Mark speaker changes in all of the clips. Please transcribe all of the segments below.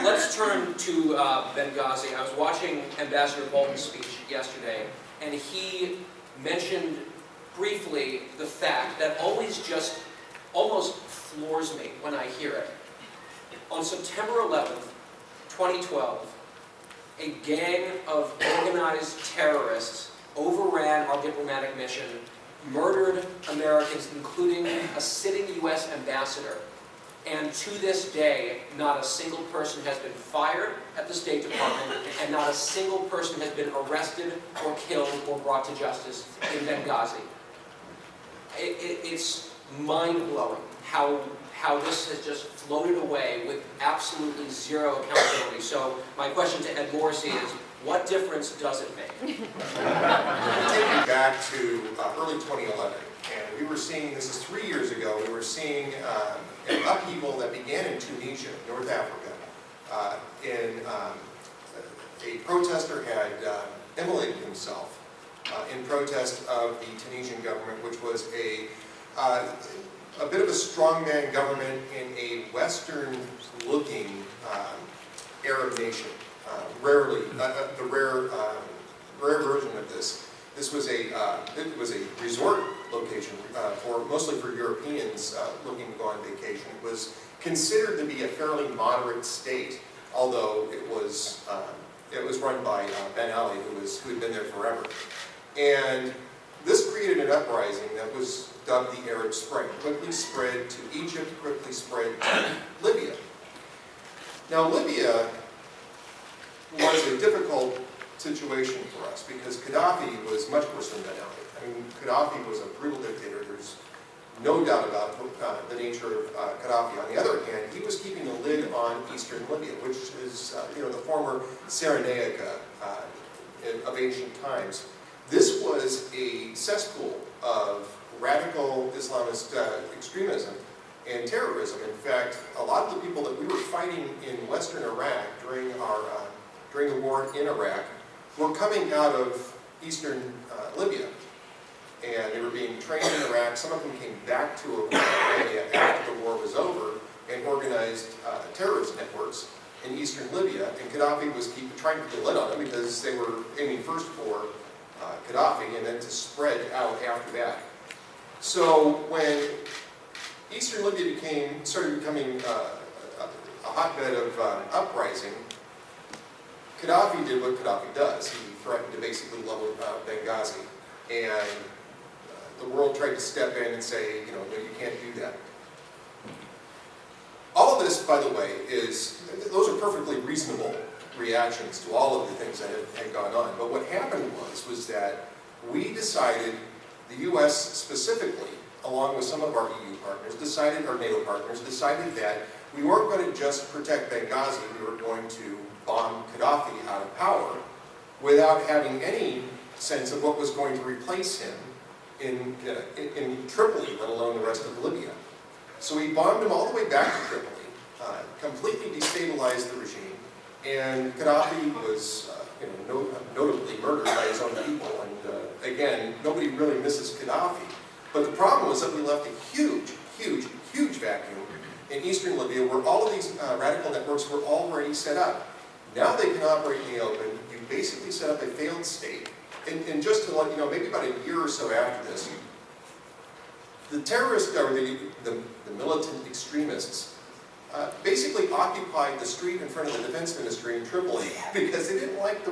Speaker 1: let's turn to Benghazi. I was watching Ambassador Bolton's speech yesterday, and he mentioned briefly the fact that almost floors me when I hear it. On September 11th, 2012, a gang of organized terrorists overran our diplomatic mission, murdered Americans, including a sitting U.S. ambassador. And to this day, not a single person has been fired at the State Department, and not a single person has been arrested or killed or brought to justice in Benghazi. It's mind-blowing how this has just floated away with absolutely zero accountability. So my question to Ed Morrissey is, what difference does it make?
Speaker 2: Take you back to early 2011, and we were seeing, this is 3 years ago, we were seeing an upheaval that began in Tunisia, North Africa. A protester had immolated himself in protest of the Tunisian government, which was a bit of a strongman government in a Western-looking Arab nation. The rare version of this. This was a resort location mostly for Europeans looking to go on vacation. It was considered to be a fairly moderate state, although it was run by Ben Ali, who had been there forever. And this created an uprising that was dubbed the Arab Spring. Quickly spread to Egypt, quickly spread to Libya. Now Libya was a difficult situation for us because Gaddafi was much worse than Ben Ali. I mean, Gaddafi was a brutal dictator. There's no doubt about the nature of Gaddafi. On the other hand, he was keeping a lid on eastern Libya, which is the former Cyrenaica of ancient times. This was a cesspool of radical Islamist extremism and terrorism. In fact, a lot of the people that we were fighting in western Iraq during the war in Iraq were coming out of eastern Libya. And they were being trained in Iraq. Some of them came back to Iraq after the war was over and organized terrorist networks in eastern Libya. And Gaddafi was trying to keep a lid on them because they were aiming first for Gaddafi and then to spread out after that. So when eastern Libya started becoming a hotbed of uprising, Gaddafi did what Gaddafi does. He threatened to basically level Benghazi. And the world tried to step in and say, no, you can't do that. All of this, by the way, those are perfectly reasonable reactions to all of the things that had gone on. But what happened was that we decided, the U.S. specifically, along with some of our EU partners, our NATO partners, decided that we weren't going to just protect Benghazi, we were going to bomb Gaddafi out of power without having any sense of what was going to replace him in Tripoli, let alone the rest of Libya. So we bombed him all the way back to Tripoli, completely destabilized the regime, and Gaddafi was notably murdered by his own people. And again, nobody really misses Gaddafi. But the problem was that we left a huge, huge, huge vacuum in eastern Libya where all of these radical networks were already set up. Now they can operate in the open. You basically set up a failed state. And just to let you know, maybe about a year or so after this, the terrorists, or the militant extremists, basically occupied the street in front of the defense ministry in Tripoli because they didn't like the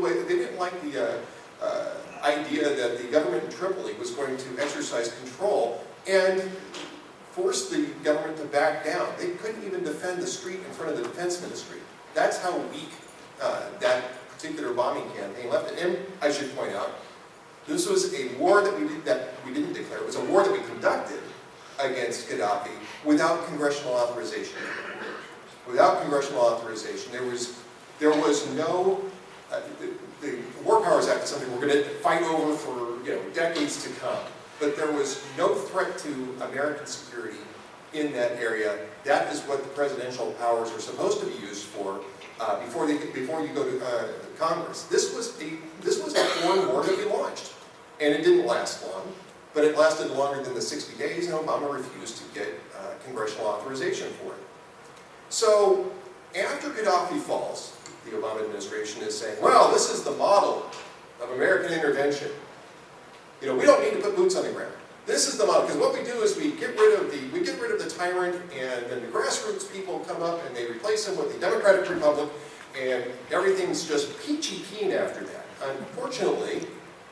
Speaker 2: idea that the government in Tripoli was going to exercise control and force the government to back down. They couldn't even defend the street in front of the defense ministry. That's how weak that particular bombing campaign left. And I should point out, this was a war that we didn't declare. It was a war that we conducted against Gaddafi without congressional authorization. Without congressional authorization, there was no. The War Powers Act is something we're going to fight over for decades to come. But there was no threat to American security in that area. That is what the presidential powers are supposed to be used for before you go to Congress. This was a foreign war that we launched, and it didn't last long. But it lasted longer than the 60 days, and Obama refused to get congressional authorization for it. So after Gaddafi falls, the Obama administration is saying, well, this is the model of American intervention. You know, we don't need to put boots on the ground. This is the model, because what we do is we get rid of the tyrant, and then the grassroots people come up and they replace him with the Democratic Republic, and everything's just peachy keen after that. Unfortunately,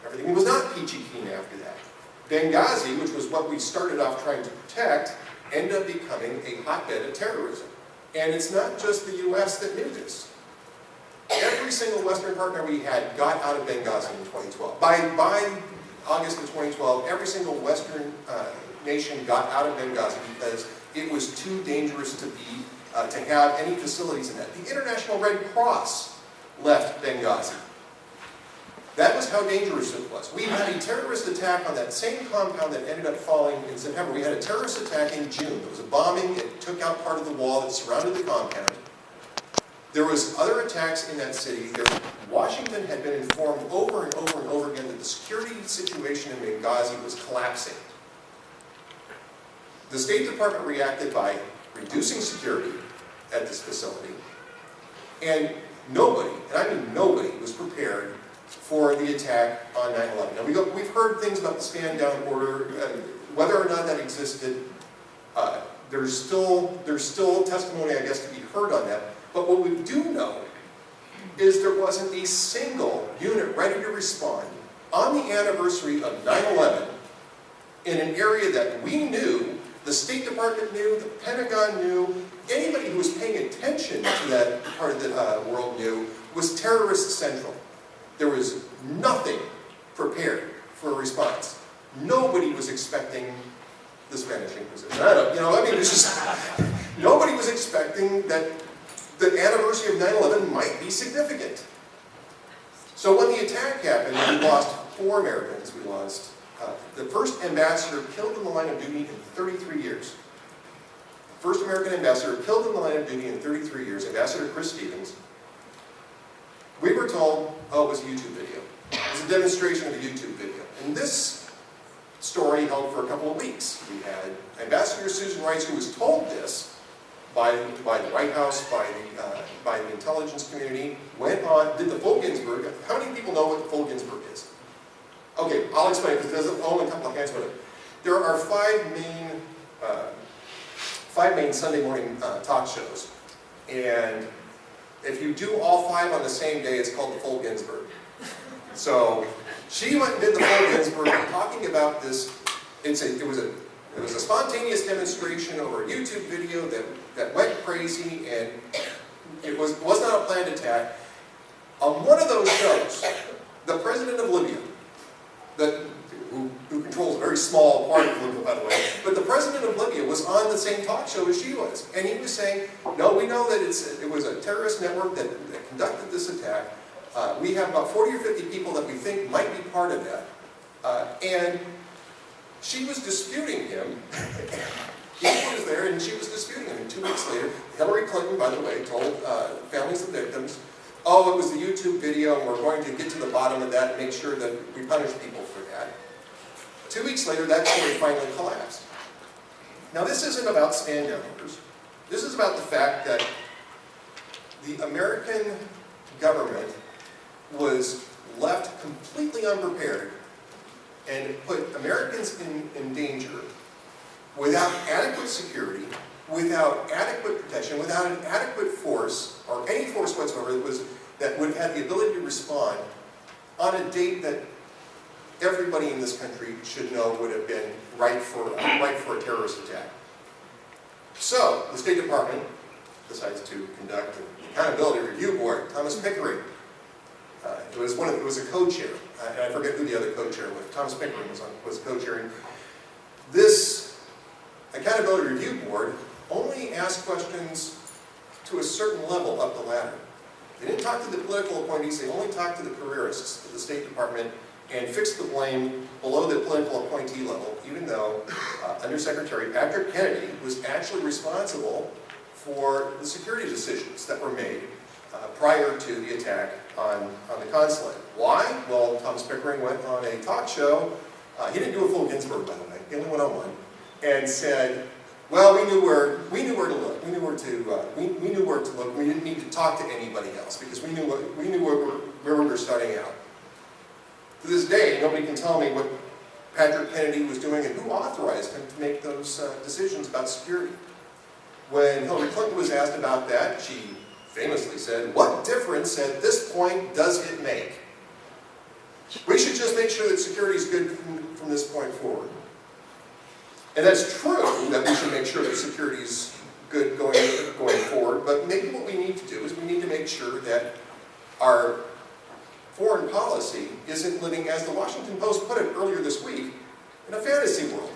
Speaker 2: everything was not peachy keen after that. Benghazi, which was what we started off trying to protect, ended up becoming a hotbed of terrorism. And it's not just the US that knew this. Every single Western partner we had got out of Benghazi in 2012. By August of 2012, every single Western nation got out of Benghazi because it was too dangerous to have any facilities in that. The International Red Cross left Benghazi. That was how dangerous it was. We had a terrorist attack on that same compound that ended up falling in September. We had a terrorist attack in June. There was a bombing. It took out part of the wall that surrounded the compound. There was other attacks in that city. Washington had been informed over and over and over again that the security situation in Benghazi was collapsing. The State Department reacted by reducing security at this facility, and nobody, and I mean nobody, was prepared for the attack on 9/11. Now we've heard things about the stand-down order, whether or not that existed. There's still testimony, I guess, to be heard on that. But what we do know is there wasn't a single unit ready to respond on the anniversary of 9/11 in an area that we knew, the State Department knew, the Pentagon knew, anybody who was paying attention to that part of the world knew, was terrorist central. There was nothing prepared for a response. Nobody was expecting the Spanish Inquisition. Nobody was expecting that the anniversary of 9/11 might be significant. So when the attack happened, we lost 4 Americans. We lost the first ambassador killed in the line of duty in 33 years. First American ambassador killed in the line of duty in 33 years, Ambassador Chris Stevens. We were told, oh, it was a YouTube video. It was a demonstration of a YouTube video. And this story held for a couple of weeks. We had Ambassador Susan Rice, who was told this by the White House, by the intelligence community, went on, did the full Ginsburg. How many people know what the full Ginsburg is? Okay, I'll explain it because there's only a couple of hands with it. There are 5 main Sunday morning talk shows. And if you do all 5 on the same day, it's called the full Ginsburg. So she went and did the full Ginsburg, talking about this. It was a spontaneous demonstration over a YouTube video that went crazy, and it was not a planned attack. On one of those shows, the president of Libya, who controls a very small part of Libya, by the way, but the president of Libya was on the same talk show as she was, and he was saying, no, we know that it was a terrorist network that conducted this attack. We have about 40 or 50 people that we think might be part of that. And she was disputing him. He was there, and she was disputing him. And 2 weeks later, Hillary Clinton, by the way, told families of victims, oh, it was the YouTube video, and we're going to get to the bottom of that and make sure that we punish people for that. 2 weeks later, that story finally collapsed. Now, this isn't about stand-down orders. This is about the fact that the American government was left completely unprepared and put Americans in danger without adequate security, without adequate protection, without an adequate force, or any force whatsoever that would have had the ability to respond on a date that everybody in this country should know would have been ripe for a terrorist attack. So, the State Department decides to conduct an accountability review board. Thomas Pickering, it was a co-chair, and I forget who the other co-chair was. Thomas Pickering was co-chair. And this accountability review board only asked questions to a certain level up the ladder. They didn't talk to the political appointees, they only talked to the careerists of the State Department and fixed the blame below the political appointee level, even though Undersecretary Patrick Kennedy was actually responsible for the security decisions that were made prior to the attack on the consulate. Why? Well, Thomas Pickering went on a talk show. He didn't do a full Ginsburg, by the way. He only went on one. And said, Well, we knew where to look. We knew where to look. We didn't need to talk to anybody else because we knew where we were starting out. To this day, nobody can tell me what Patrick Kennedy was doing and who authorized him to make those decisions about security. When Hillary Clinton was asked about that, she famously said, "What difference at this point does it make? We should just make sure that security is good from this point forward." And that's true that we should make sure that security is good going forward, but maybe what we need to do is we need to make sure that our foreign policy isn't living, as the Washington Post put it earlier this week, in a fantasy world.